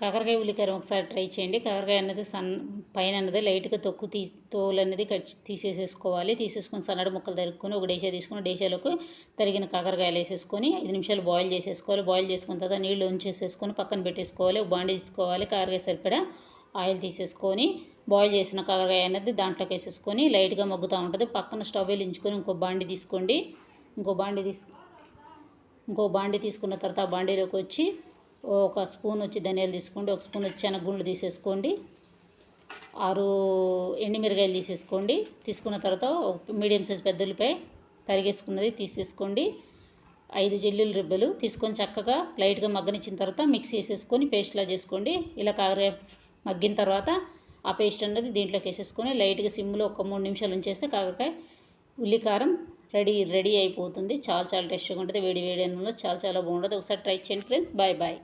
కాకరకాయ ఉల్లికారం ఒకసారి ట్రై చేయండి. కాకరకాయ అన్నది పైన అన్నది లైట్గా తోలు అనేది తీసేసుకోవాలి. తీసేసుకొని సన్నటి ముక్కలు తరుక్కొని ఒక డేషా తీసుకొని డేషాలోకి తరిగిన కాకరకాయలు వేసేసుకొని 5 నిమిషాలు బాయిల్ చేసేసుకోవాలి. బాయిల్ చేసుకున్న తర్వాత నీళ్ళు ఉంచేసేసుకొని పక్కన పెట్టేసుకోవాలి. ఒక బాండి తీసుకోవాలి. కాకరకాయ సరిపడా ఆయిల్ తీసేసుకొని బాయిల్ చేసిన కాకరకాయ అనేది దాంట్లోకి వేసేసుకొని లైట్గా మగ్గుతూ ఉంటుంది. పక్కన స్టవ్ వెలిగించుకొని ఇంకో బాండి తీసుకోండి. ఇంకో బాండి తీసుకున్న తర్వాత ఆ బాండీలోకి వచ్చి ఒక స్పూన్ వచ్చి ధనియాలు తీసుకోండి. ఒక స్పూన్ వచ్చి శనగగుండ్లు తీసేసుకోండి. 6 ఎండుమిరగాయలు తీసేసుకోండి. తీసుకున్న తర్వాత మీడియం సైజ్ పెద్ద ఉల్లిపాయ తరిగేసుకున్నది తీసేసుకోండి. 5 వెల్లుల్లి రెబ్బలు తీసుకొని చక్కగా లైట్గా మగ్గనిచ్చిన తర్వాత మిక్సీ వేసేసుకొని పేస్ట్లా చేసుకోండి. ఇలా కాకరకాయ మగ్గిన తర్వాత ఆ పేస్ట్ అన్నది దీంట్లోకి వేసేసుకొని లైట్గా సిమ్లో ఒక 3 నిమిషాలు ఉంచేస్తే కాకరకాయ ఉల్లికారం రెడీ అయిపోతుంది. చాలా టేస్ట్గా ఉంటుంది. వేడి అన్నంలో చాలా బాగుంటుంది. ఒకసారి ట్రై చేయండి ఫ్రెండ్స్. బాయ్.